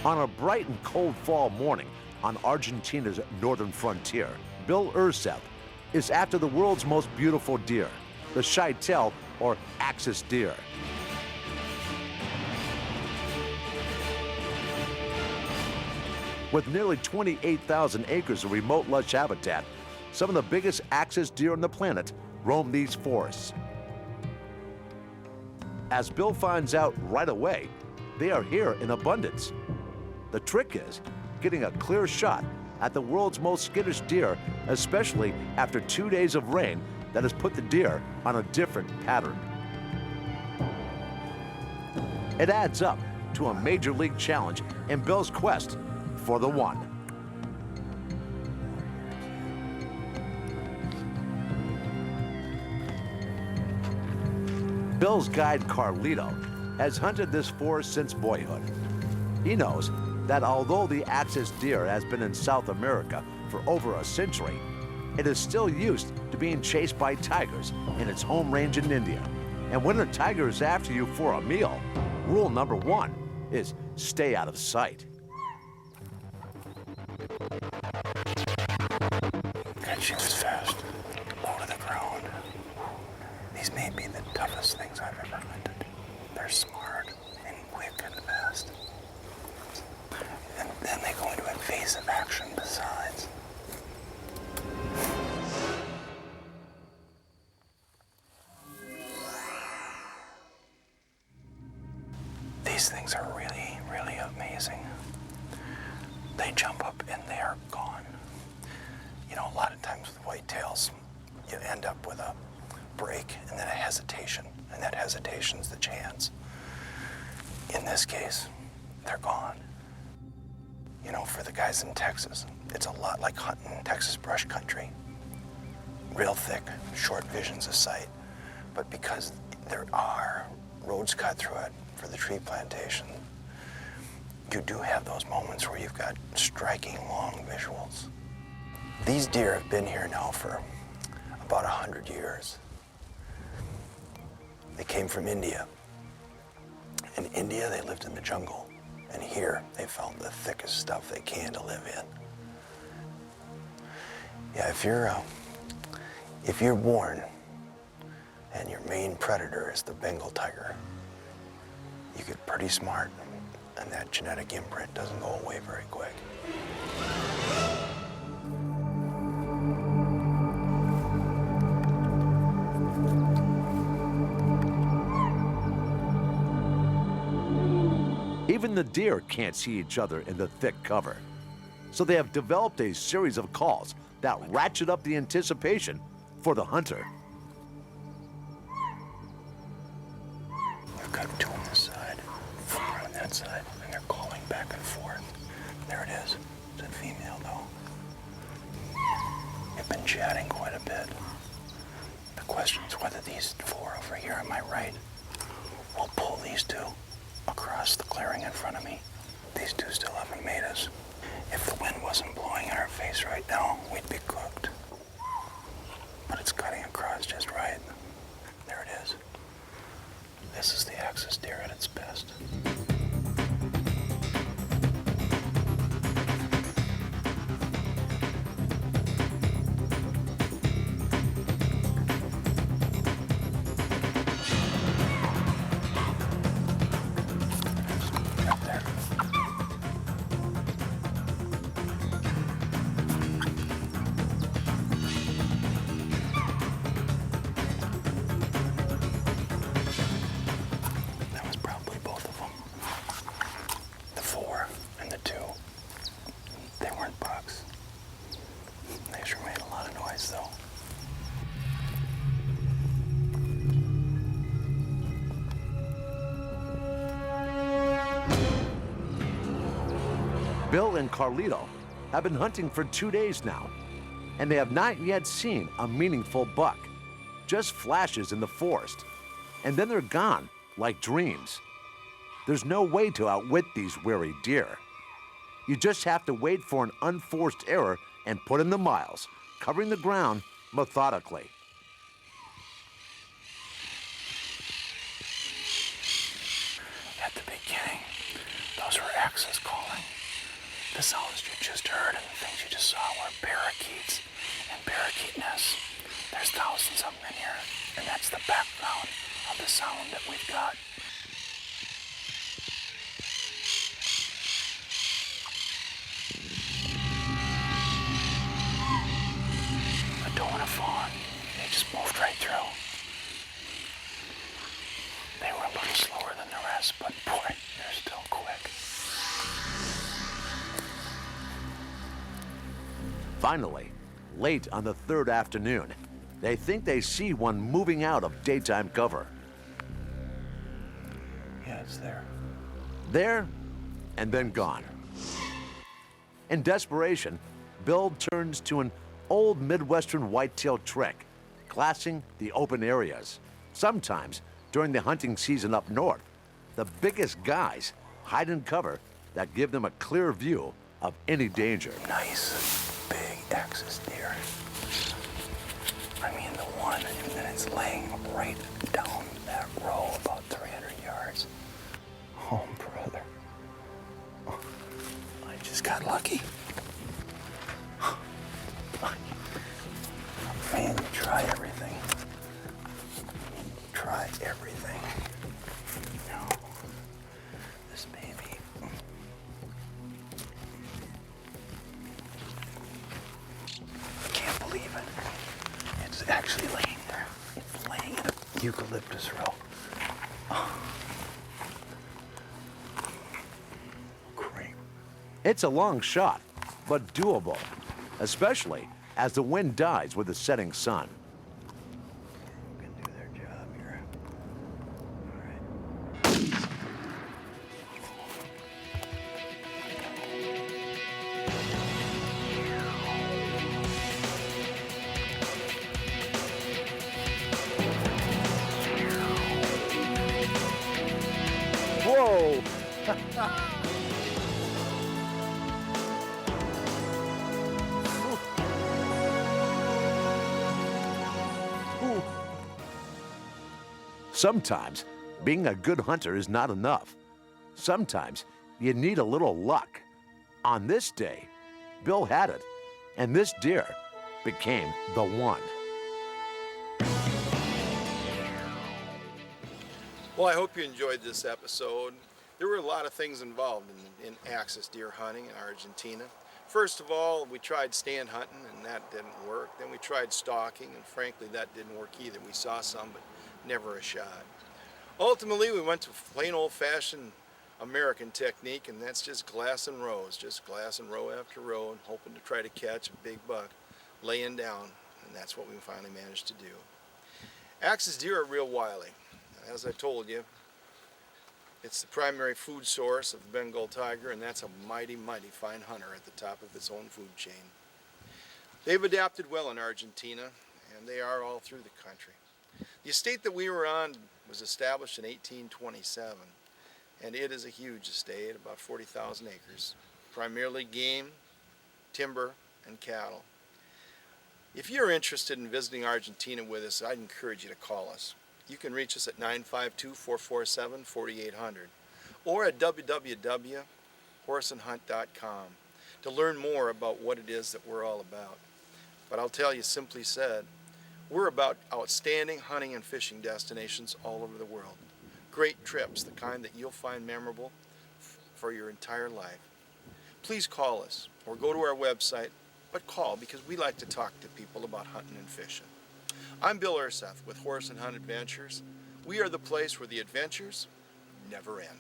On a bright and cold fall morning on Argentina's northern frontier, Bill Urseth is after the world's most beautiful deer, the Chital or axis deer. With nearly 28,000 acres of remote lush habitat, some of the biggest axis deer on the planet roam these forests. As Bill finds out right away, they are here in abundance. The trick is getting a clear shot at the world's most skittish deer, especially after 2 days of rain that has put the deer on a different pattern. It adds up to a major league challenge in Bill's quest for the one. Bill's guide Carlito has hunted this forest since boyhood. He knows that although the axis deer has been in South America for over a century, it is still used to being chased by tigers in its home range in India. And when a tiger is after you for a meal, rule number one is stay out of sight. That shoots fast, low to the ground. These may be the toughest things I've ever hunted. They're smart and quick and fast. And then they go into invasive action besides. These things are really, really amazing. They jump up and they are gone. You know, a lot of times with whitetails, you end up with a break and then a hesitation, and that hesitation's the chance. In this case, they're gone. You know, for the guys in Texas, it's a lot like hunting Texas brush country. Real thick, short visions of sight. But because there are roads cut through it for the tree plantation, you do have those moments where you've got striking long visuals. These deer have been here now for about 100 years. They came from India. In India, they lived in the jungle. And here, they found the thickest stuff they can to live in. Yeah, if you're born and your main predator is the Bengal tiger, you get pretty smart, and that genetic imprint doesn't go away very quick. Even the deer can't see each other in the thick cover. So they have developed a series of calls that ratchet up the anticipation for the hunter. I've got two on this side, four on that side, and they're calling back and forth. There it is. It's a female, though. They've been chatting quite a bit. The question is whether these four over here on my right will pull these two across the clearing in front of me. These two still haven't made us. If the wind wasn't blowing in our face right now, we'd be cooked. But it's cutting across just right. There it is. This is the axis deer at its best. Bill and Carlito have been hunting for 2 days now, and they have not yet seen a meaningful buck, just flashes in the forest, and then they're gone like dreams. There's no way to outwit these wary deer. You just have to wait for an unforced error and put in the miles, covering the ground methodically. At the beginning, those were axes calling. The sounds you just heard and the things you just saw were parakeets and parakeet nests. There's thousands of them in here, and that's the background of the sound that we've got. A doe and a fawn, they just moved right through. They were a little slower than the rest, but boy, they're still quick. Finally, late on the third afternoon, they think they see one moving out of daytime cover. Yeah, it's there. There, and then gone. In desperation, Bill turns to an old Midwestern whitetail trick, glassing the open areas. Sometimes, during the hunting season up north, the biggest guys hide in cover that give them a clear view of any danger. Nice, big axis deer. I mean the one, and then it's laying right down that row about 300 yards. Oh, brother. Oh, I just got lucky. Man, you try everything. Try everything. No. This baby. I can't believe it. It's actually laying there. It's laying in a eucalyptus row. Oh. Great. It's a long shot, but doable, especially as the wind dies with the setting sun. Can do their job here. All right. Whoa! Sometimes being a good hunter is not enough. Sometimes you need a little luck. On this day, Bill had it, and this deer became the one. Well, I hope you enjoyed this episode. There were a lot of things involved in axis deer hunting in Argentina. First of all, we tried stand hunting, and that didn't work. Then we tried stalking, and frankly, that didn't work either. We saw some, but never a shot. Ultimately, we went to plain old-fashioned American technique, and that's just glassing rows, just glassing row after row, and hoping to try to catch a big buck laying down, and that's what we finally managed to do. Axis deer are real wily. As I told you, it's the primary food source of the Bengal tiger, and that's a mighty, mighty fine hunter at the top of its own food chain. They've adapted well in Argentina, and they are all through the country. The estate that we were on was established in 1827, and it is a huge estate, about 40,000 acres, primarily game, timber, and cattle. If you're interested in visiting Argentina with us, I'd encourage you to call us. You can reach us at 952-447-4800 or at www.horseandhunt.com to learn more about what it is that we're all about. But I'll tell you, simply said, we're about outstanding hunting and fishing destinations all over the world. Great trips, the kind that you'll find memorable for your entire life. Please call us or go to our website, but call because we like to talk to people about hunting and fishing. I'm Bill Urseth with Horse and Hunt Adventures. We are the place where the adventures never end.